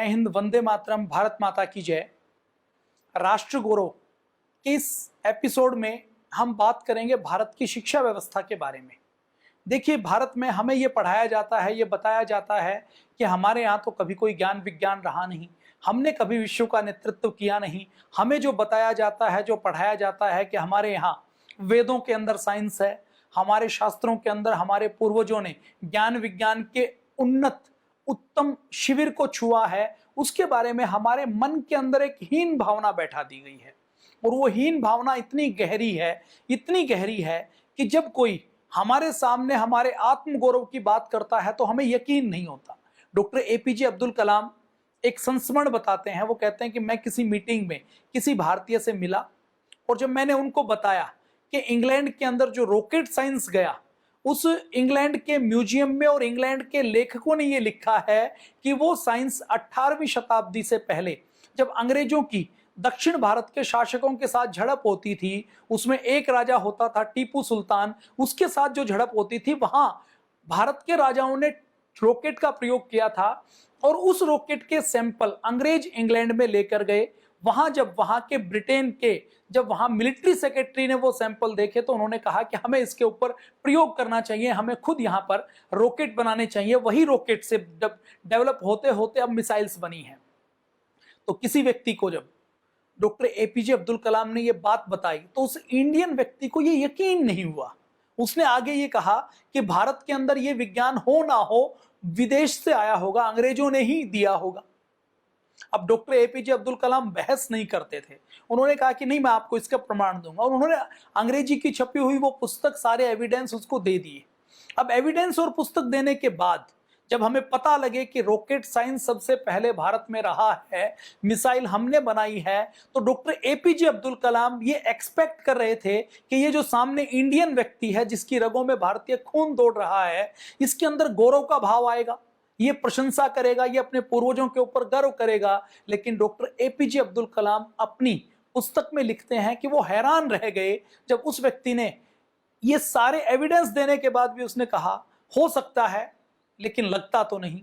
जय हिंद, वंदे मातरम, भारत माता की जय। राष्ट्र गौरव के इस एपिसोड में हम बात करेंगे भारत की शिक्षा व्यवस्था के बारे में। देखिए, भारत में हमें ये पढ़ाया जाता है, ये बताया जाता है कि हमारे यहाँ तो कभी कोई ज्ञान विज्ञान रहा नहीं, हमने कभी विश्व का नेतृत्व किया नहीं। हमें जो बताया जाता है, जो पढ़ाया जाता है कि हमारे यहाँ वेदों के अंदर साइंस है, हमारे शास्त्रों के अंदर हमारे पूर्वजों ने ज्ञान विज्ञान के उन्नत उत्तम शिविर को छुआ है, उसके बारे में हमारे मन के अंदर एक हीन भावना बैठा दी गई है। और वो हीन भावना इतनी गहरी है कि जब कोई हमारे सामने हमारे आत्मगौरव की बात करता है तो हमें यकीन नहीं होता। डॉक्टर एपीजे अब्दुल कलाम एक संस्मरण बताते हैं। वो कहते हैं कि मैं किसी मीटिंग में किसी भारतीय से मिला और जब मैंने उनको बताया कि इंग्लैंड के अंदर जो रॉकेट साइंस गया, उस इंग्लैंड के म्यूजियम में और इंग्लैंड के लेखकों ने ये लिखा है कि वो साइंस 18वीं शताब्दी से पहले जब अंग्रेजों की दक्षिण भारत के शासकों के साथ झड़प होती थी, उसमें एक राजा होता था टीपू सुल्तान, उसके साथ जो झड़प होती थी वहां भारत के राजाओं ने रॉकेट का प्रयोग किया था और उस रॉकेट के सैंपल अंग्रेज इंग्लैंड में लेकर गए। जब वहां के ब्रिटेन के जब वहां मिलिट्री सेक्रेटरी ने वो सैंपल देखे तो उन्होंने कहा कि हमें इसके ऊपर प्रयोग करना चाहिए, हमें खुद यहाँ पर रॉकेट बनाने चाहिए। वही रॉकेट से डेवलप होते होते अब मिसाइल्स बनी हैं। तो किसी व्यक्ति को जब डॉक्टर एपीजे अब्दुल कलाम ने ये बात बताई तो उस इंडियन व्यक्ति को ये यकीन नहीं हुआ। उसने आगे ये कहा कि भारत के अंदर ये विज्ञान हो ना हो, विदेश से आया होगा, अंग्रेजों ने ही दिया होगा। अब डॉक्टर एपीजे अब्दुल कलाम बहस नहीं करते थे। उन्होंने कहा कि नहीं, मैं आपको इसका प्रमाण दूंगा और उन्होंने अंग्रेजी की छपी हुई वो पुस्तक, सारे एविडेंस उसको दे दिए। अब एविडेंस और पुस्तक देने के बाद जब हमें पता लगे कि रॉकेट साइंस सबसे पहले भारत में रहा है, मिसाइल हमने बनाई है, तो डॉक्टर एपीजे अब्दुल कलाम ये एक्सपेक्ट कर रहे थे कि ये जो सामने इंडियन व्यक्ति है जिसकी रगों में भारतीय खून दौड़ रहा है, इसके अंदर गौरव का भाव आएगा, ये प्रशंसा करेगा, ये अपने पूर्वजों के ऊपर गर्व करेगा। लेकिन डॉक्टर एपीजे अब्दुल कलाम अपनी पुस्तक में लिखते हैं कि वो हैरान रह गए जब उस व्यक्ति ने ये सारे एविडेंस देने के बाद भी उसने कहा हो सकता है लेकिन लगता तो नहीं।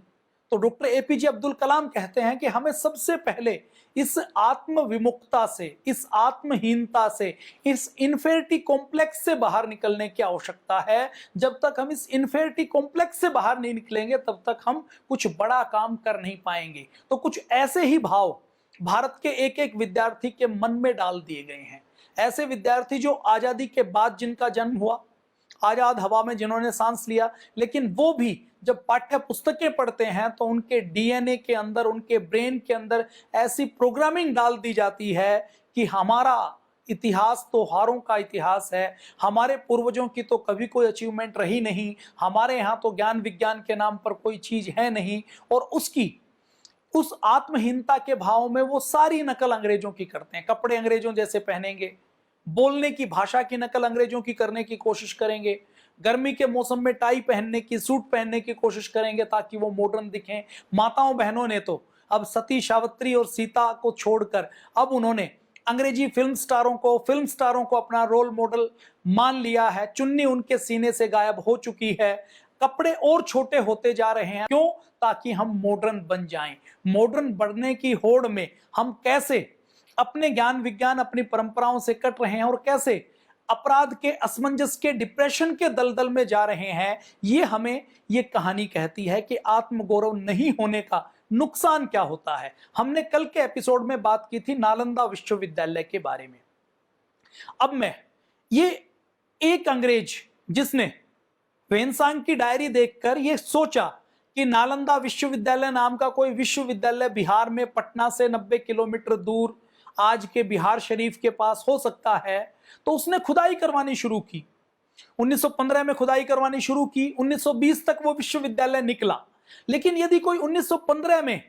तो डॉक्टर एपीजे अब्दुल कलाम कहते हैं कि हमें सबसे पहले इस आत्म विमुक्ता से, इस आत्महीनता से, इस इन्फेरिटी कॉम्प्लेक्स से बाहर निकलने की आवश्यकता है। जब तक हम इस इन्फेरिटी कॉम्प्लेक्स से बाहर नहीं निकलेंगे तब तक हम कुछ बड़ा काम कर नहीं पाएंगे। तो कुछ ऐसे ही भाव भारत के एक एक विद्यार्थी के मन में डाल दिए गए हैं। ऐसे विद्यार्थी जो आजादी के बाद जिनका जन्म हुआ, आजाद हवा में जिन्होंने सांस लिया, लेकिन वो भी जब पाठ्य पुस्तकें पढ़ते हैं तो उनके डीएनए के अंदर, उनके ब्रेन के अंदर ऐसी प्रोग्रामिंग डाल दी जाती है कि हमारा इतिहास तो हारों का इतिहास है, हमारे पूर्वजों की तो कभी कोई अचीवमेंट रही नहीं, हमारे यहाँ तो ज्ञान विज्ञान के नाम पर कोई चीज है नहीं। और उस आत्महीनता के भाव में वो सारी नकल अंग्रेजों की करते हैं। कपड़े अंग्रेजों जैसे पहनेंगे, बोलने की भाषा की नकल अंग्रेजों की करने की कोशिश करेंगे, गर्मी के मौसम में टाई पहनने की, सूट पहनने की कोशिश करेंगे ताकि वो मॉडर्न दिखें। माताओं बहनों ने तो अब सती सावित्री और सीता को छोड़कर अब उन्होंने अंग्रेजी फिल्म स्टारों को अपना रोल मॉडल मान लिया है। चुन्नी उनके सीने से गायब हो चुकी है, कपड़े और छोटे होते जा रहे हैं। क्यों? ताकि हम मॉडर्न बन जाएं। मॉडर्न बनने की होड़ में हम कैसे अपने ज्ञान विज्ञान, अपनी परंपराओं से कट रहे हैं और कैसे अपराध के, असमंजस के, डिप्रेशन के दलदल में जा रहे हैं, ये हमें ये कहानी कहती है कि आत्मगौरव नहीं होने का नुकसान क्या होता है। हमने कल के एपिसोड में बात की थी नालंदा विश्वविद्यालय के बारे में। अब मैं ये एक अंग्रेज जिसने वेनसांग की डायरी देखकर ये सोचा कि नालंदा विश्वविद्यालय नाम का कोई विश्वविद्यालय बिहार में पटना से 90 किलोमीटर दूर आज के बिहार शरीफ के पास हो सकता है, तो उसने खुदाई करवानी शुरू की। 1915 में खुदाई करवानी शुरू की, 1920 तक वो विश्वविद्यालय निकला। लेकिन यदि कोई 1915 में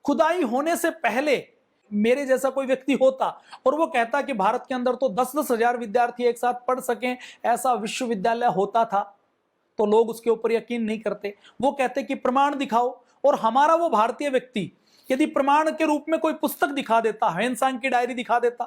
खुदाई होने से पहले मेरे जैसा कोई व्यक्ति होता और वो कहता कि भारत के अंदर तो 10-10 हजार विद्यार्थी एक साथ पढ़ सकें ऐसा विश्वविद्यालय होता था, तो लोग उसके ऊपर यकीन नहीं करते। वो कहते कि प्रमाण दिखाओ। और हमारा वो भारतीय व्यक्ति यदि प्रमाण के रूप में कोई पुस्तक दिखा देता, वेनसांग की डायरी दिखा देता,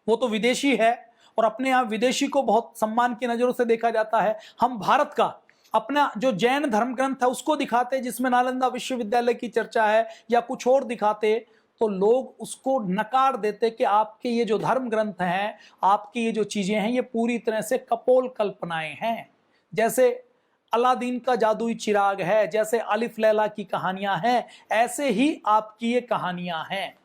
वो तो विदेशी है और अपने यहाँ विदेशी को बहुत सम्मान की नजरों से देखा जाता है। हम भारत का अपना जो जैन धर्म ग्रंथ है उसको दिखाते जिसमें नालंदा विश्वविद्यालय की चर्चा है या कुछ और दिखाते, तो लोग उसको नकार देते कि आपके ये जो धर्म ग्रंथ हैं, आपकी ये जो चीजें हैं, ये पूरी तरह से कपोल कल्पनाएं हैं। जैसे अलादीन का जादुई चिराग है, जैसे अलिफ लैला की कहानियां हैं, ऐसे ही आपकी ये कहानियां हैं,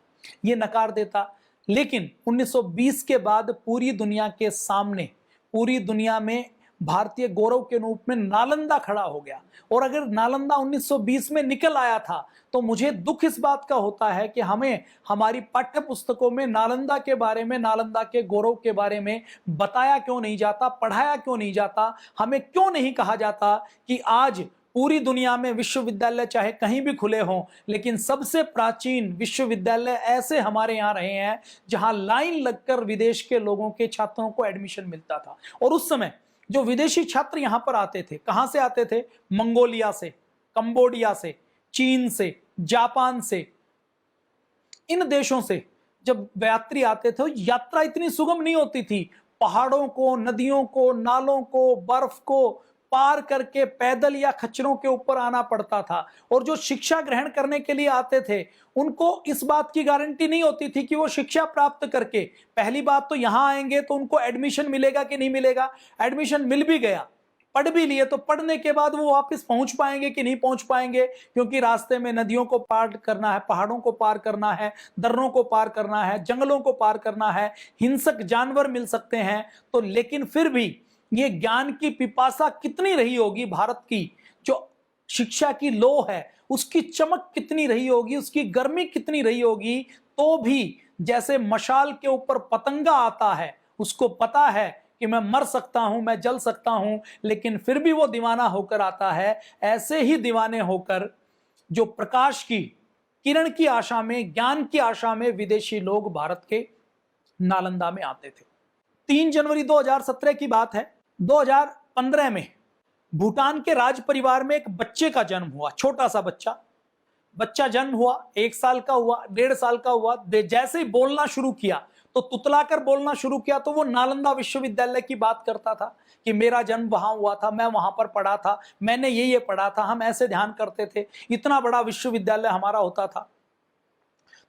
ये नकार देता। लेकिन 1920 के बाद पूरी दुनिया के सामने, पूरी दुनिया में भारतीय गौरव के रूप में नालंदा खड़ा हो गया। और अगर नालंदा 1920 में निकल आया था तो मुझे दुख इस बात का होता है कि हमें हमारी पाठ्य पुस्तकों में नालंदा के बारे में, नालंदा के गौरव के बारे में बताया क्यों नहीं जाता, पढ़ाया क्यों नहीं जाता। हमें क्यों नहीं कहा जाता कि आज पूरी दुनिया में विश्वविद्यालय चाहे कहीं भी खुले हों, लेकिन सबसे प्राचीन विश्वविद्यालय ऐसे हमारे यहाँ रहे हैं जहां लाइन लगकर विदेश के लोगों के छात्रों को एडमिशन मिलता था। और उस समय जो विदेशी छात्र यहां पर आते थे, कहां से आते थे? मंगोलिया से, कंबोडिया से, चीन से, जापान से, इन देशों से जब यात्री आते थे, यात्रा इतनी सुगम नहीं होती थी। पहाड़ों को, नदियों को, नालों को, बर्फ को पार करके पैदल या खच्चरों के ऊपर आना पड़ता था। और जो शिक्षा ग्रहण करने के लिए आते थे उनको इस बात की गारंटी नहीं होती थी कि वो शिक्षा प्राप्त करके, पहली बात तो यहां आएंगे तो उनको एडमिशन मिलेगा कि नहीं मिलेगा। एडमिशन मिल भी गया, पढ़ भी लिए, तो पढ़ने के बाद वो वापस पहुंच पाएंगे कि नहीं पहुंच पाएंगे, क्योंकि रास्ते में नदियों को पार करना है, पहाड़ों को पार करना है, दर्रों को पार करना है, जंगलों को पार करना है, हिंसक जानवर मिल सकते हैं। तो लेकिन फिर भी ये ज्ञान की पिपासा कितनी रही होगी भारत की, जो शिक्षा की लो है उसकी चमक कितनी रही होगी, उसकी गर्मी कितनी रही होगी। तो भी जैसे मशाल के ऊपर पतंगा आता है, उसको पता है कि मैं मर सकता हूं, मैं जल सकता हूं, लेकिन फिर भी वो दीवाना होकर आता है। ऐसे ही दीवाने होकर जो प्रकाश की किरण की आशा में, ज्ञान की आशा में विदेशी लोग भारत के नालंदा में आते थे। 3 जनवरी 2017 की बात है। 2015 में भूटान के राज परिवार में एक बच्चे का जन्म हुआ, छोटा सा बच्चा जन्म हुआ, 1 साल का हुआ, 1.5 साल का हुआ। जैसे ही बोलना शुरू किया तो तुतलाकर बोलना शुरू किया, तो वो नालंदा विश्वविद्यालय की बात करता था कि मेरा जन्म वहां हुआ था, मैं वहां पर पढ़ा था, मैंने ये पढ़ा था, हम ऐसे ध्यान करते थे, इतना बड़ा विश्वविद्यालय हमारा होता था।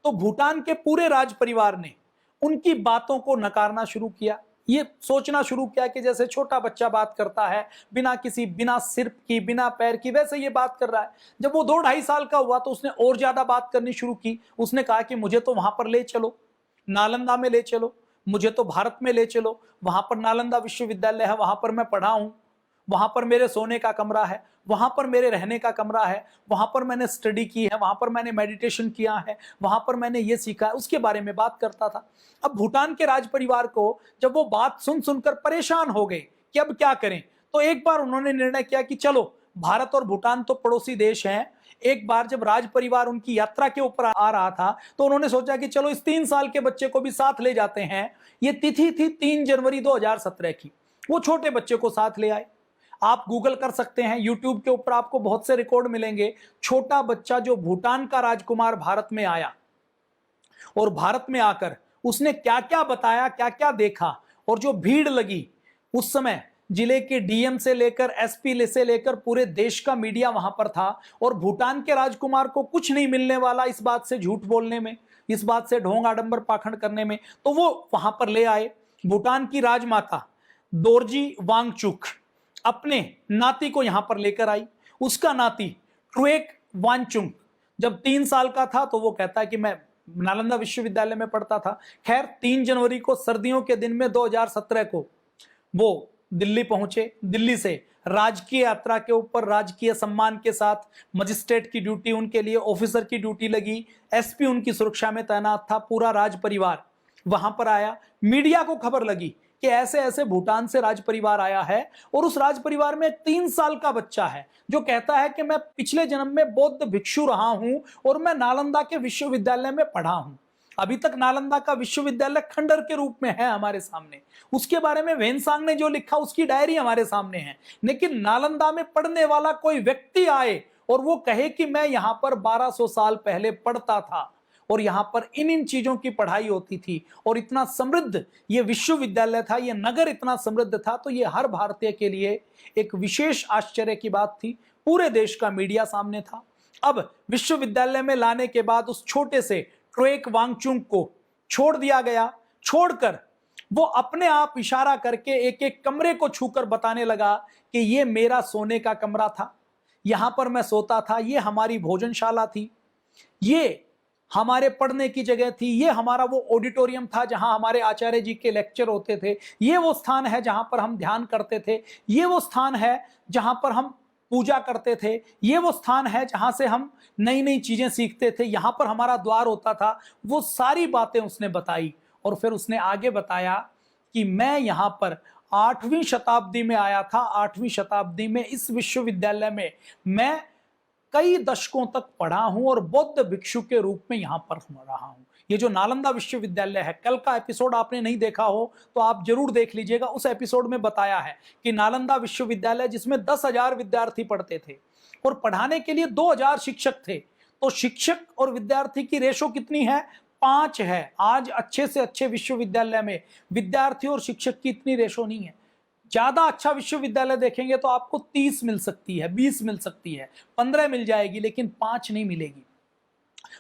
तो भूटान के पूरे राज परिवार ने उनकी बातों को नकारना शुरू किया। ये सोचना शुरू किया कि जैसे छोटा बच्चा बात करता है, बिना सिर की, बिना पैर की, वैसे ये बात कर रहा है। जब वो 2-2.5 साल का हुआ तो उसने और ज्यादा बात करनी शुरू की। उसने कहा कि मुझे तो वहां पर ले चलो, नालंदा में ले चलो, मुझे तो भारत में ले चलो, वहां पर नालंदा विश्वविद्यालय है, वहां पर मैं पढ़ा हूं, वहां पर मेरे सोने का कमरा है, वहां पर मेरे रहने का कमरा है, वहां पर मैंने स्टडी की है, वहां पर मैंने मेडिटेशन किया है, वहां पर मैंने ये सीखा है, उसके बारे में बात करता था। अब भूटान के राज परिवार को जब वो बात सुन सुनकर परेशान हो गए कि अब क्या करें, तो एक बार उन्होंने निर्णय किया कि चलो, भारत और भूटान तो पड़ोसी देश हैं। एक बार जब राज परिवार उनकी यात्रा के ऊपर आ रहा था तो उन्होंने सोचा कि चलो इस 3 साल के बच्चे को भी साथ ले जाते हैं। ये तिथि थी 3 जनवरी 2017 की। वो छोटे बच्चे को साथ ले आए। आप गूगल कर सकते हैं, यूट्यूब के ऊपर आपको बहुत से रिकॉर्ड मिलेंगे। छोटा बच्चा जो भूटान का राजकुमार भारत में आया और भारत में आकर उसने क्या क्या बताया, क्या क्या देखा, और जो भीड़ लगी उस समय, जिले के डीएम से लेकर एसपी से लेकर पूरे देश का मीडिया वहां पर था। और भूटान के राजकुमार को कुछ नहीं मिलने वाला इस बात से झूठ बोलने में, इस बात से ढोंग आडंबर पाखंड करने में, तो वो वहां पर ले आए। भूटान की राजमाता दोरजी वांगचुक अपने नाती को यहां पर लेकर आई। उसका नाती ट्रुएक वांगचुक जब 3 साल का था तो वो कहता है कि मैं नालंदा विश्वविद्यालय में पढ़ता था। खैर, 3 जनवरी को सर्दियों के दिन में 2017 को वो दिल्ली पहुंचे। दिल्ली से राजकीय यात्रा के ऊपर राजकीय सम्मान के साथ, मजिस्ट्रेट की ड्यूटी उनके लिए, ऑफिसर की ड्यूटी लगी, एसपी उनकी सुरक्षा में तैनात था, पूरा राज परिवार वहां पर आया। मीडिया को खबर लगी कि ऐसे ऐसे भूटान से राज परिवार आया है, और उस राज परिवार में 3 साल का बच्चा है जो कहता है कि मैं पिछले जन्म में बौद्ध भिक्षु रहा हूं और मैं नालंदा के विश्वविद्यालय में पढ़ा हूं। अभी तक नालंदा का विश्वविद्यालय खंडर के रूप में है हमारे सामने, उसके बारे में वेनसांग ने जो लिखा उसकी डायरी हमारे सामने है। लेकिन नालंदा में पढ़ने वाला कोई व्यक्ति आए और वो कहे कि मैं यहां पर 1200 साल पहले पढ़ता था और यहाँ पर इन चीजों की पढ़ाई होती थी, और इतना समृद्ध ये विश्वविद्यालय था, ये नगर इतना समृद्ध था, तो ये हर भारतीय के लिए एक विशेष आश्चर्य की बात थी। पूरे देश का मीडिया सामने था। अब विश्वविद्यालय में लाने के बाद उस छोटे से ट्रोएक वांगचुक को छोड़ दिया गया। छोड़कर वो अपने आप इशारा करके एक एक कमरे को छूकर बताने लगा कि ये मेरा सोने का कमरा था, यहां पर मैं सोता था, ये हमारी भोजनशाला थी, ये हमारे पढ़ने की जगह थी, ये हमारा वो ऑडिटोरियम था जहां हमारे आचार्य जी के लेक्चर होते थे, ये वो स्थान है जहां पर हम ध्यान करते थे, ये वो स्थान है जहां पर हम पूजा करते थे, ये वो स्थान है जहां से हम नई नई चीजें सीखते थे, यहां पर हमारा द्वार होता था। वो सारी बातें उसने बताई और फिर उसने आगे बताया कि मैं यहां पर 8वीं शताब्दी में आया था। 8वीं शताब्दी में इस विश्वविद्यालय में मैं कई दशकों तक पढ़ा हूं और बौद्ध भिक्षु के रूप में यहां पर रहा हूं। ये जो नालंदा विश्वविद्यालय है, कल का एपिसोड आपने नहीं देखा हो तो आप जरूर देख लीजिएगा। उस एपिसोड में बताया है कि नालंदा विश्वविद्यालय जिसमें 10,000 विद्यार्थी पढ़ते थे और पढ़ाने के लिए 2,000 शिक्षक थे, तो शिक्षक और विद्यार्थी की रेशो कितनी है? 5 है। आज अच्छे से अच्छे विश्वविद्यालय में विद्यार्थी और शिक्षक की इतनी रेशो नहीं है। ज्यादा अच्छा विश्वविद्यालय देखेंगे तो आपको 30 मिल सकती है, 20 मिल सकती है, 15 मिल जाएगी, लेकिन 5 नहीं मिलेगी।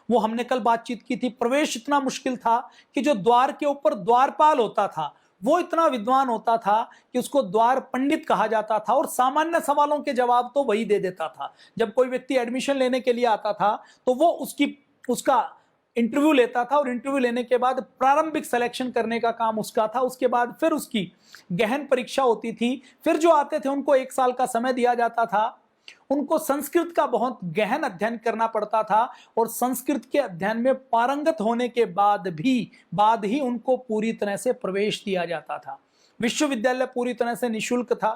वो हमने कल बातचीत की थी। प्रवेश इतना मुश्किल था कि जो द्वार के ऊपर द्वारपाल होता था वो इतना विद्वान होता था कि उसको द्वार पंडित कहा जाता था, और सामान्य सवालों के जवाब तो वही दे देता था। जब कोई व्यक्ति एडमिशन लेने के लिए आता था तो वो उसका इंटरव्यू लेता था, और इंटरव्यू लेने के बाद प्रारंभिक सिलेक्शन करने का काम उसका था। उसके बाद फिर उसकी गहन परीक्षा होती थी। फिर जो आते थे उनको 1 साल का समय दिया जाता था। उनको संस्कृत का बहुत गहन अध्ययन करना पड़ता था, और संस्कृत के अध्ययन में पारंगत होने के बाद ही उनको पूरी तरह से प्रवेश दिया जाता था। विश्वविद्यालय पूरी तरह से निःशुल्क था।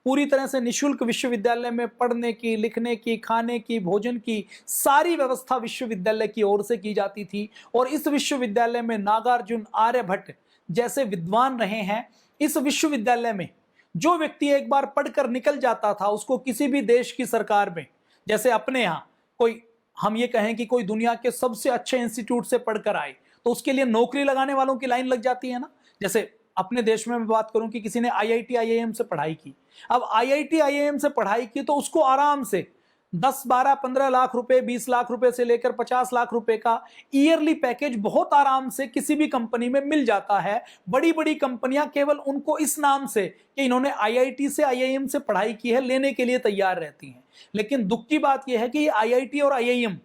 पूरी तरह से निःशुल्क विश्वविद्यालय में पढ़ने की, लिखने की, खाने की, भोजन की सारी व्यवस्था विश्वविद्यालय की ओर से की जाती थी। और इस विश्वविद्यालय में नागार्जुन, आर्यभट्ट जैसे विद्वान रहे हैं। इस विश्वविद्यालय में जो व्यक्ति एक बार पढ़कर निकल जाता था, उसको किसी भी देश की सरकार में, जैसे अपने यहाँ कोई, हम ये कहें कि कोई दुनिया के सबसे अच्छे इंस्टीट्यूट से पढ़कर आए, तो उसके लिए नौकरी लगाने वालों की लाइन लग जाती है ना। जैसे अपने देश में मैं बात करूं कि किसी ने IIT IIM से पढ़ाई की। अब IIT IIM से पढ़ाई की तो उसको आराम से 10, 12, 15 लाख रुपए, 20 लाख रुपए से लेकर 50 लाख रुपए का ईयरली पैकेज बहुत आराम से किसी भी कंपनी में मिल जाता है। बड़ी बड़ी कंपनियां केवल उनको इस नाम से कि इन्होंने IIT से, IIM से पढ़ाई की है, लेने के लिए तैयार रहती हैं। लेकिन दुख की बात यह है कि IIT और IIM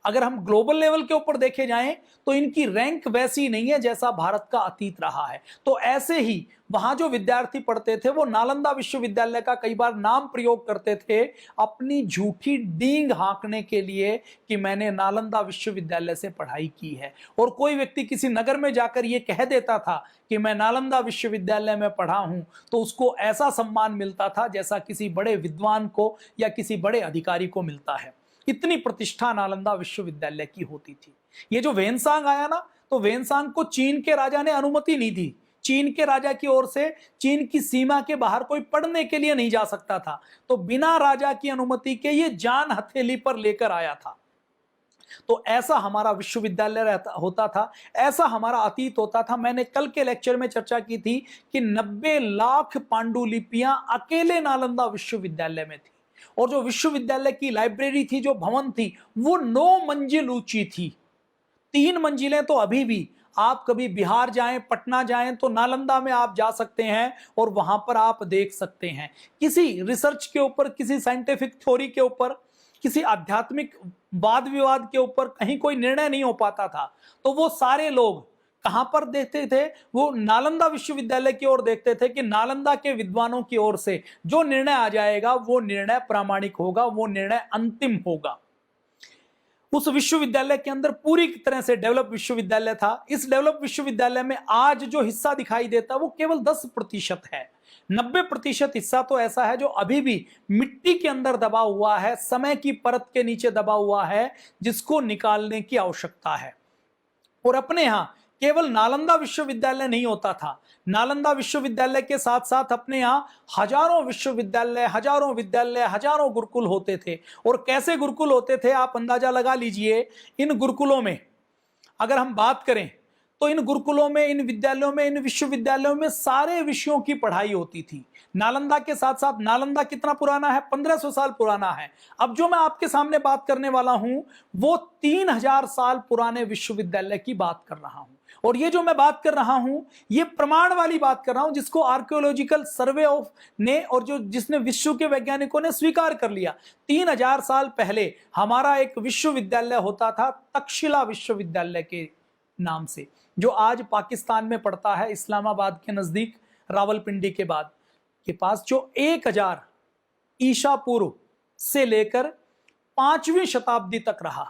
अगर हम ग्लोबल लेवल के ऊपर देखे जाएं तो इनकी रैंक वैसी नहीं है जैसा भारत का अतीत रहा है। तो ऐसे ही वहां जो विद्यार्थी पढ़ते थे वो नालंदा विश्वविद्यालय का कई बार नाम प्रयोग करते थे अपनी झूठी डींग हाँकने के लिए कि मैंने नालंदा विश्वविद्यालय से पढ़ाई की है। और कोई व्यक्ति किसी नगर में जाकर ये कह देता था कि मैं नालंदा विश्वविद्यालय में पढ़ा हूं, तो उसको ऐसा सम्मान मिलता था जैसा किसी बड़े विद्वान को या किसी बड़े अधिकारी को मिलता है। इतनी प्रतिष्ठा नालंदा विश्वविद्यालय की होती थी। ये जो वेनसांग आया ना, तो वेनसांग को चीन के राजा ने अनुमति नहीं दी। चीन के राजा की ओर से चीन की सीमा के बाहर कोई पढ़ने के लिए नहीं जा सकता था, तो बिना राजा की अनुमति के ये जान हथेली पर लेकर आया था। तो ऐसा हमारा विश्वविद्यालय होता था, ऐसा हमारा अतीत होता था। मैंने कल के लेक्चर में चर्चा की थी कि 90 लाख पांडुलिपियां अकेले नालंदा विश्वविद्यालय में थी, और जो विश्वविद्यालय की लाइब्रेरी थी, जो भवन थी, वो 9 मंजिल ऊंची थी। 3 मंजिलें तो अभी भी, आप कभी बिहार जाएं, पटना जाएं तो नालंदा में आप जा सकते हैं और वहां पर आप देख सकते हैं। किसी रिसर्च के ऊपर, किसी साइंटिफिक थ्योरी के ऊपर, किसी आध्यात्मिक वाद विवाद के ऊपर कहीं कोई निर्णय नहीं हो पाता था, तो वो सारे लोग कहां पर देखते थे? वो नालंदा विश्वविद्यालय की ओर देखते थे कि नालंदा के विद्वानों की ओर से जो निर्णय आ जाएगा वो निर्णय प्रामाणिक होगा, वो निर्णय अंतिम होगा। उस विश्वविद्यालय के अंदर पूरी तरह से डेवलप विश्वविद्यालय था। इस डेवलप विश्वविद्यालय में आज जो हिस्सा दिखाई देता वो केवल 10% है। 90% हिस्सा तो ऐसा है जो अभी भी मिट्टी के अंदर दबा हुआ है, समय की परत के नीचे दबा हुआ है, जिसको निकालने की आवश्यकता है। और अपने यहाँ केवल नालंदा विश्वविद्यालय नहीं होता था, नालंदा विश्वविद्यालय के साथ साथ अपने यहाँ हजारों विश्वविद्यालय, हजारों विद्यालय, हजारों गुरुकुल होते थे। और कैसे गुरुकुल होते थे आप अंदाजा लगा लीजिए। इन गुरुकुलों में अगर हम बात करें तो इन गुरुकुलों में, इन विद्यालयों में, इन विश्वविद्यालयों में सारे विषयों की पढ़ाई होती थी। नालंदा के साथ साथ, नालंदा कितना पुराना है? 1500 साल पुराना है। अब जो मैं आपके सामने बात करने वाला हूं वो 3000 साल पुराने विश्वविद्यालय की बात कर रहा हूं। और ये जो मैं बात कर रहा हूं ये प्रमाण वाली बात कर रहा हूं, जिसको आर्कियोलॉजिकल सर्वे ऑफ ने और जिसने विश्व के वैज्ञानिकों ने स्वीकार कर लिया। 3000 साल पहले हमारा एक विश्वविद्यालय होता था, तक्षशिला विश्वविद्यालय के नाम से, जो आज पाकिस्तान में पड़ता है, इस्लामाबाद के नजदीक, रावलपिंडी के बाद के पास, जो 1000 ईसा पूर्व से लेकर 5वीं शताब्दी तक रहा।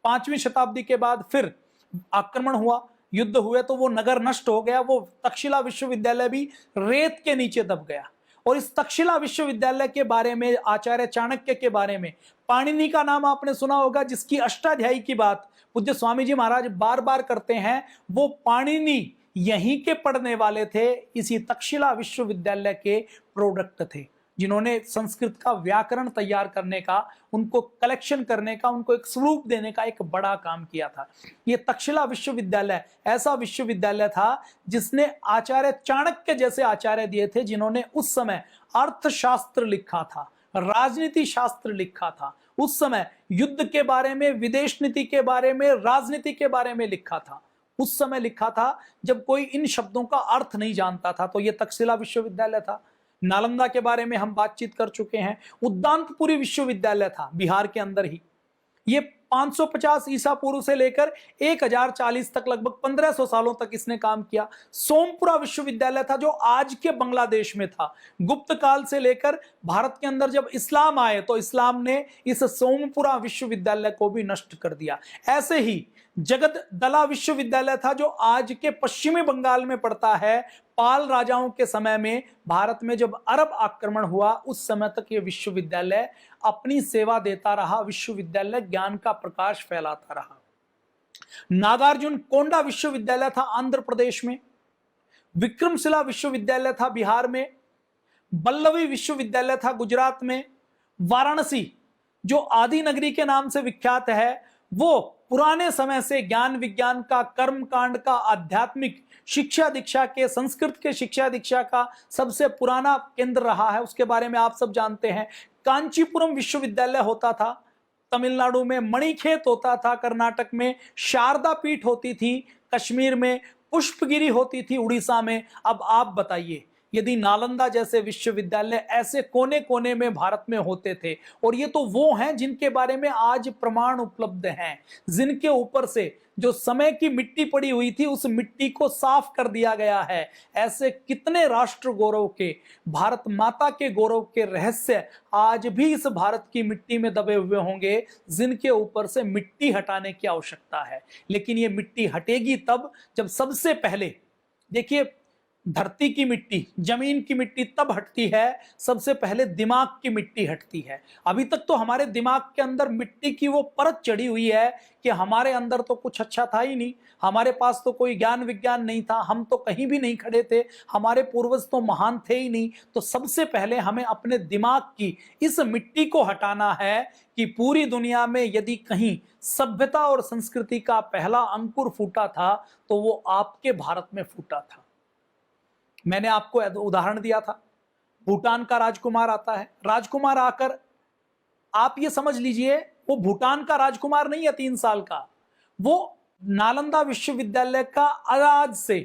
5वीं शताब्दी के बाद फिर आक्रमण हुआ, युद्ध हुए, तो वो नगर नष्ट हो गया। वो तक्षशिला विश्वविद्यालय भी रेत के नीचे दब गया। और इस तक्षशिला विश्वविद्यालय के बारे में, आचार्य चाणक्य के बारे में, पाणिनि का नाम आपने सुना होगा, जिसकी अष्टाध्यायी की बात पूज्य स्वामी जी महाराज बार बार करते हैं। वो पाणिनि यहीं के पढ़ने वाले थे, इसी तक्षशिला विश्वविद्यालय के प्रोडक्ट थे, जिन्होंने संस्कृत का व्याकरण तैयार करने का, उनको कलेक्शन करने का, उनको एक स्वरूप देने का एक बड़ा काम किया था। ये तक्षशिला विश्वविद्यालय ऐसा विश्वविद्यालय था जिसने आचार्य चाणक्य जैसे आचार्य दिए थे, जिन्होंने उस समय अर्थशास्त्र लिखा था, राजनीति शास्त्र लिखा था, उस समय युद्ध के बारे में, विदेश नीति के बारे में, राजनीति के बारे में लिखा था। उस समय लिखा था जब कोई इन शब्दों का अर्थ नहीं जानता था। तो यह तक्षशिला विश्वविद्यालय था। नालंदा के बारे में हम बातचीत कर चुके हैं। उद्दांतपुरी विश्वविद्यालय था बिहार के अंदर ही। ये 550 ईसा पूर्व से लेकर 1040 तक, लगभग 1500 सालों तक इसने काम किया। सोमपुरा विश्वविद्यालय था, जो आज के बांग्लादेश में था। गुप्त काल से लेकर भारत के अंदर जब इस्लाम आए तो इस्लाम ने इस सोमपुरा विश्वविद्यालय को भी नष्ट कर दिया। ऐसे ही जगदला विश्वविद्यालय था, जो आज के पश्चिमी बंगाल में पड़ता है। पाल राजाओं के समय में भारत में जब अरब आक्रमण हुआ, उस समय तक यह विश्वविद्यालय अपनी सेवा देता रहा। विश्वविद्यालय ज्ञान का प्रकाश फैलाता रहा। नागार्जुन कोंडा विश्वविद्यालय था आंध्र प्रदेश में। विक्रमशिला विश्वविद्यालय था बिहार में। बल्लवी विश्वविद्यालय था गुजरात में। वाराणसी, जो आदि नगरी के नाम से विख्यात है, वो पुराने समय से ज्ञान विज्ञान का, कर्म कांड का, आध्यात्मिक शिक्षा दीक्षा के, संस्कृत के शिक्षा दीक्षा का सबसे पुराना केंद्र रहा है। उसके बारे में आप सब जानते हैं। कांचीपुरम विश्वविद्यालय होता था तमिलनाडु में। मणिखेत होता था कर्नाटक में। शारदा पीठ होती थी कश्मीर में। पुष्पगिरी होती थी उड़ीसा में। अब आप बताइए, यदि नालंदा जैसे विश्वविद्यालय ऐसे कोने कोने में भारत में होते थे, और ये तो वो हैं जिनके बारे में आज प्रमाण उपलब्ध हैं, जिनके ऊपर से जो समय की मिट्टी पड़ी हुई थी उस मिट्टी को साफ कर दिया गया है। ऐसे कितने राष्ट्र गौरव के, भारत माता के गौरव के रहस्य आज भी इस भारत की मिट्टी में दबे हुए होंगे, जिनके ऊपर से मिट्टी हटाने की आवश्यकता है। लेकिन ये मिट्टी हटेगी तब जब सबसे पहले, देखिए, धरती की मिट्टी, जमीन की मिट्टी तब हटती है सबसे पहले दिमाग की मिट्टी हटती है। अभी तक तो हमारे दिमाग के अंदर मिट्टी की वो परत चढ़ी हुई है कि हमारे अंदर तो कुछ अच्छा था ही नहीं, हमारे पास तो कोई ज्ञान विज्ञान नहीं था, हम तो कहीं भी नहीं खड़े थे, हमारे पूर्वज तो महान थे ही नहीं। तो सबसे पहले हमें अपने दिमाग की इस मिट्टी को हटाना है कि पूरी दुनिया में यदि कहीं सभ्यता और संस्कृति का पहला अंकुर फूटा था तो वो आपके भारत में फूटा था। मैंने आपको उदाहरण दिया था, भूटान का राजकुमार आता है। राजकुमार आकर, आप ये समझ लीजिए, वो भूटान का राजकुमार नहीं है 3 साल का, वो नालंदा विश्वविद्यालय का आज से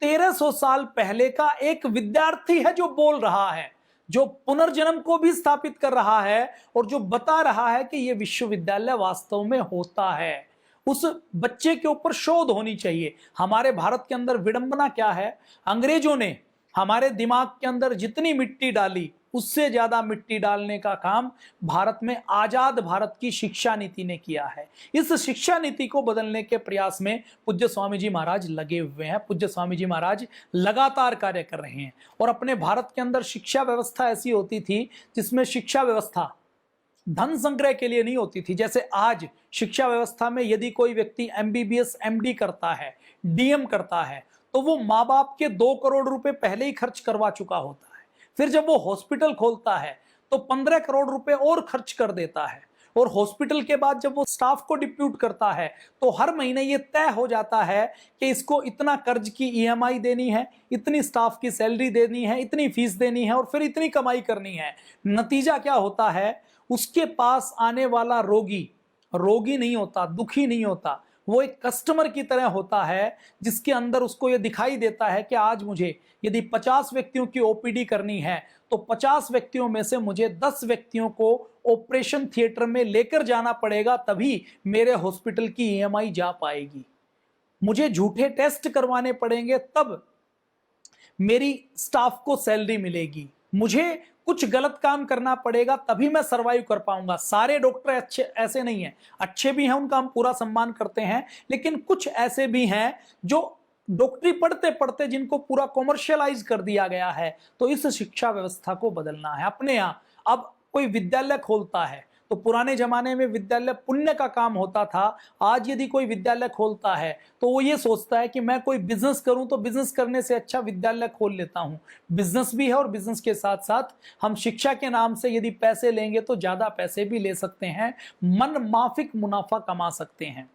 1300 साल पहले का एक विद्यार्थी है, जो बोल रहा है, जो पुनर्जन्म को भी स्थापित कर रहा है और जो बता रहा है कि यह विश्वविद्यालय वास्तव में होता है। उस बच्चे के ऊपर शोध होनी चाहिए। हमारे भारत के अंदर विडंबना क्या है, अंग्रेजों ने हमारे दिमाग के अंदर जितनी मिट्टी डाली उससे ज्यादा मिट्टी डालने का काम भारत में आजाद भारत की शिक्षा नीति ने किया है। इस शिक्षा नीति को बदलने के प्रयास में पूज्य स्वामी जी महाराज लगे हुए हैं। पूज्य स्वामी जी महाराज लगातार कार्य कर रहे हैं। और अपने भारत के अंदर शिक्षा व्यवस्था ऐसी होती थी जिसमें शिक्षा व्यवस्था धन संग्रह के लिए नहीं होती थी। जैसे आज शिक्षा व्यवस्था में यदि कोई व्यक्ति MBBS MD करता है, DM करता है, तो वो माँ बाप के 2 करोड़ रुपए पहले ही खर्च करवा चुका होता है। फिर जब वो हॉस्पिटल खोलता है तो 15 करोड़ रुपए और खर्च कर देता है। और हॉस्पिटल के बाद जब वो स्टाफ को डिप्यूट करता है तो हर महीने ये तय हो जाता है कि इसको इतना कर्ज की ईएमआई देनी है, इतनी स्टाफ की सैलरी देनी है, इतनी फीस देनी है और फिर इतनी कमाई करनी है। नतीजा क्या होता है, उसके पास आने वाला रोगी रोगी नहीं होता, दुखी नहीं होता, वो एक कस्टमर की तरह होता है जिसके अंदर उसको ये दिखाई देता है कि आज मुझे यदि 50 व्यक्तियों की ओपीडी करनी है तो 50 व्यक्तियों में से मुझे 10 व्यक्तियों को ऑपरेशन थिएटर में लेकर जाना पड़ेगा, तभी मेरे हॉस्पिटल की ईएमआई जा पाएगी। मुझे झूठे टेस्ट करवाने पड़ेंगे तब मेरी स्टाफ को सैलरी मिलेगी। मुझे कुछ गलत काम करना पड़ेगा तभी मैं सरवाइव कर पाऊंगा। सारे डॉक्टर अच्छे ऐसे नहीं हैं, अच्छे भी हैं, उनका हम पूरा सम्मान करते हैं, लेकिन कुछ ऐसे भी हैं जो डॉक्टरी पढ़ते पढ़ते जिनको पूरा कॉमर्शियलाइज कर दिया गया है। तो इस शिक्षा व्यवस्था को बदलना है अपने यहाँ। अब कोई विद्यालय खोलता है तो पुराने जमाने में विद्यालय पुण्य का काम होता था, आज यदि कोई विद्यालय खोलता है तो वो ये सोचता है कि मैं कोई बिजनेस करूं तो बिजनेस करने से अच्छा विद्यालय खोल लेता हूं। बिजनेस भी है और बिजनेस के साथ साथ हम शिक्षा के नाम से यदि पैसे लेंगे तो ज्यादा पैसे भी ले सकते हैं, मन माफिक मुनाफा कमा सकते हैं।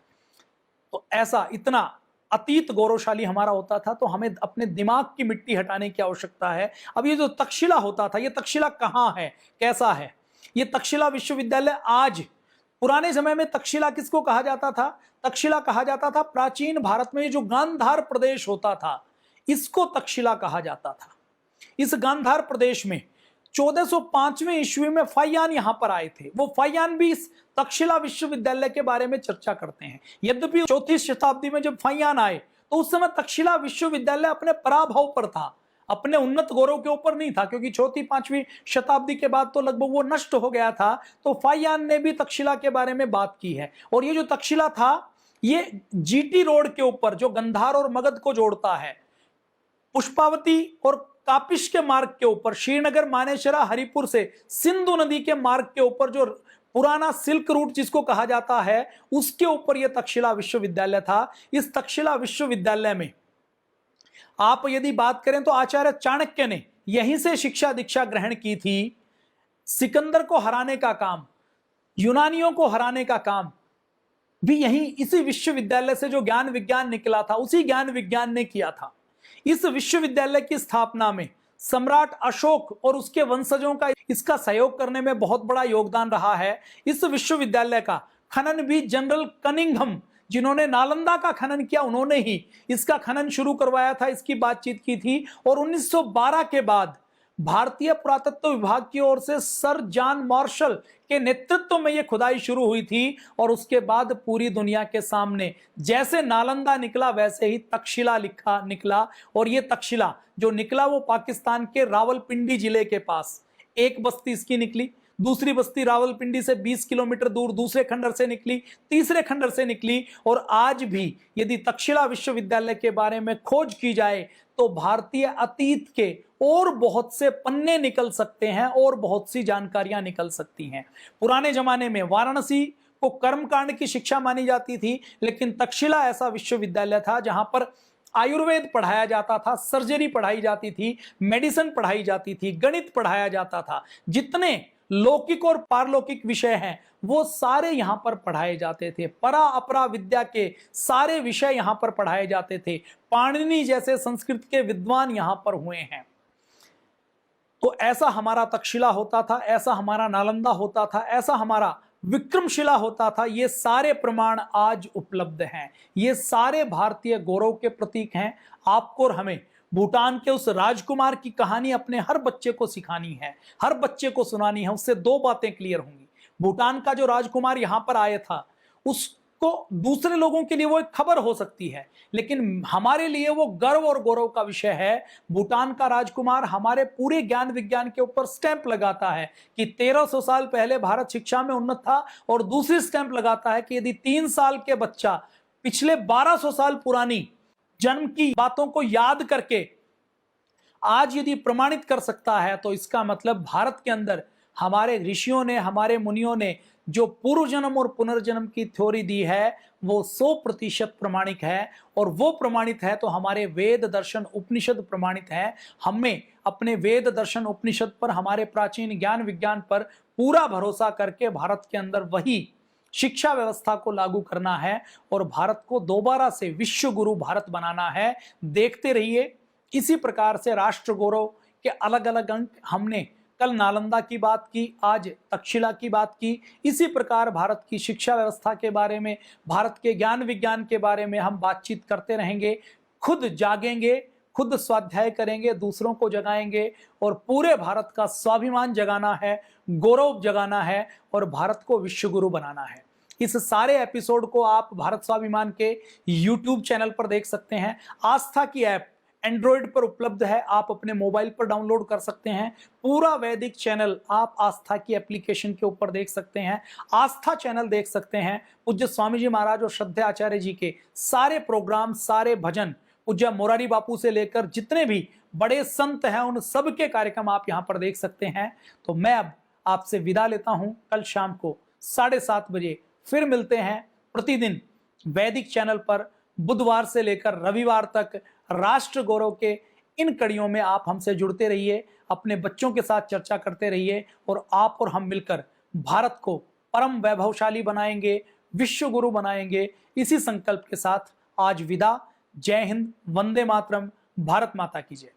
तो ऐसा इतना अतीत गौरवशाली हमारा होता था, तो हमें अपने दिमाग की मिट्टी हटाने की आवश्यकता है। अब ये जो तक्षशिला होता था, ये तक्षशिला कहाँ है, कैसा है? ये तक्षशिला विश्वविद्यालय आज, पुराने समय में तक्षशिला किसको कहा जाता था? तक्षशिला कहा जाता था प्राचीन भारत में जो गांधार प्रदेश होता था, इसको तक्षशिला कहा जाता था। इस गांधार प्रदेश में 1405वें ईस्वी में फाहियान यहां पर आए थे। वो फाहियान भी इस तक्षशिला विश्वविद्यालय के बारे में चर्चा करते हैं। यद्यपि 34 शताब्दी में जब फाहियान आए तो उस समय तक्षशिला विश्वविद्यालय अपने पराभव पर था, अपने उन्नत गौरव के ऊपर नहीं था, क्योंकि 4वीं-5वीं शताब्दी के बाद तो लगभग वो नष्ट हो गया था। तो फाहियान ने भी तक्षशिला के बारे में बात की है। और ये जो तक्षशिला था, ये जीटी रोड के ऊपर जो गंधार और मगध को जोड़ता है, पुष्पावती और कापिश के मार्ग के ऊपर, श्रीनगर, मानेसरा, हरिपुर से सिंधु नदी के मार्ग के ऊपर जो पुराना सिल्क रूट जिसको कहा जाता है, उसके ऊपर यह तक्षशिला विश्वविद्यालय था। इस तक्षशिला विश्वविद्यालय में आप यदि बात करें तो आचार्य चाणक्य ने यहीं से शिक्षा दीक्षा ग्रहण की थी। सिकंदर को हराने का काम, यूनानियों को हराने का काम भी यहीं इसी विश्वविद्यालय से जो ज्ञान विज्ञान निकला था, उसी ज्ञान विज्ञान ने किया था। इस विश्वविद्यालय की स्थापना में सम्राट अशोक और उसके वंशजों का इसका सहयोग करने में बहुत बड़ा योगदान रहा है। इस विश्वविद्यालय का खनन भी जनरल कनिंघम, जिन्होंने नालंदा का खनन किया, उन्होंने ही इसका खनन शुरू करवाया था, इसकी बातचीत की थी। और 1912 के बाद भारतीय पुरातत्व विभाग की ओर से सर जॉन मार्शल के नेतृत्व में यह खुदाई शुरू हुई थी। और उसके बाद पूरी दुनिया के सामने जैसे नालंदा निकला वैसे ही तक्षशिला निकला। और यह तक्षशिला जो निकला वो पाकिस्तान के रावलपिंडी जिले के पास एक बस्ती इसकी निकली, दूसरी बस्ती रावलपिंडी से 20 किलोमीटर दूर दूसरे खंडर से निकली, तीसरे खंडर से निकली। और आज भी यदि तक्षशिला विश्वविद्यालय के बारे में खोज की जाए तो भारतीय अतीत के और बहुत से पन्ने निकल सकते हैं और बहुत सी जानकारियां निकल सकती हैं। पुराने जमाने में वाराणसी को कर्मकांड की शिक्षा मानी जाती थी, लेकिन तक्षशिला ऐसा विश्वविद्यालय था जहां पर आयुर्वेद पढ़ाया जाता था, सर्जरी पढ़ाई जाती थी, मेडिसिन पढ़ाई जाती थी, गणित पढ़ाया जाता था। जितने लौकिक और पारलौकिक विषय हैं वो सारे यहां पर पढ़ाए जाते थे। परा अपरा विद्या के सारे विषय यहां पर पढ़ाए जाते थे। पाणिनि जैसे संस्कृत के विद्वान यहां पर हुए हैं। तो ऐसा हमारा तक्षशिला होता था, ऐसा हमारा नालंदा होता था, ऐसा हमारा विक्रमशिला होता था। ये सारे प्रमाण आज उपलब्ध हैं। ये सारे भारतीय गौरव के प्रतीक हैं। आपको और हमें भूटान के उस राजकुमार की कहानी अपने हर बच्चे को सिखानी है, हर बच्चे को सुनानी है। उससे दो बातें क्लियर होंगी। भूटान का जो राजकुमार यहां पर आया था, उसको दूसरे लोगों के लिए वो एक खबर हो सकती है, लेकिन हमारे लिए वो गर्व और गौरव का विषय है। भूटान का राजकुमार हमारे पूरे ज्ञान विज्ञान के ऊपर स्टैंप लगाता है कि 1300 साल पहले भारत शिक्षा में उन्नत था। और दूसरी स्टैंप लगाता है कि यदि 3 साल के बच्चा पिछले 1200 साल पुरानी जन्म की बातों को याद करके आज यदि प्रमाणित कर सकता है, तो इसका मतलब भारत के अंदर हमारे ऋषियों ने, हमारे मुनियों ने जो पूर्व जन्म और पुनर्जन्म की थ्योरी दी है वो 100% प्रमाणिक है, और वो प्रमाणित है तो हमारे वेद दर्शन उपनिषद प्रमाणित है। हमें अपने वेद दर्शन उपनिषद पर, हमारे प्राचीन ज्ञान विज्ञान पर पूरा भरोसा करके भारत के अंदर वही शिक्षा व्यवस्था को लागू करना है और भारत को दोबारा से विश्व गुरु भारत बनाना है। देखते रहिए। इसी प्रकार से राष्ट्र गौरव के अलग अलग अंक हमने कल नालंदा की बात की, आज तक्षशिला की बात की। इसी प्रकार भारत की शिक्षा व्यवस्था के बारे में, भारत के ज्ञान विज्ञान के बारे में हम बातचीत करते रहेंगे। खुद जागेंगे, खुद स्वाध्याय करेंगे, दूसरों को जगाएंगे और पूरे भारत का स्वाभिमान जगाना है, गौरव जगाना है और भारत को विश्व गुरु बनाना है। इस सारे एपिसोड को आप भारत स्वाभिमान के YouTube चैनल पर देख सकते हैं। आस्था की ऐप एंड्रॉइड पर उपलब्ध है, आप अपने मोबाइल पर डाउनलोड कर सकते हैं। पूरा वैदिक चैनल आप आस्था की एप्लीकेशन के ऊपर देख सकते हैं। आस्था चैनल देख सकते हैं। पूज्य स्वामी जी महाराज और श्रद्धेय आचार्य जी के सारे प्रोग्राम, सारे भजन, पूज्य मोरारी बापू से लेकर जितने भी बड़े संत हैं उन सब के कार्यक्रम आप यहां पर देख सकते हैं। तो मैं अब आपसे विदा लेता हूं। कल शाम को 7:30 बजे फिर मिलते हैं प्रतिदिन वैदिक चैनल पर। बुधवार से लेकर रविवार तक राष्ट्र गौरव के इन कड़ियों में आप हमसे जुड़ते रहिए, अपने बच्चों के साथ चर्चा करते रहिए और आप और हम मिलकर भारत को परम वैभवशाली बनाएंगे, विश्व गुरु बनाएंगे। इसी संकल्प के साथ आज विदा। जय हिंद, वंदे मातरम, भारत माता की जय।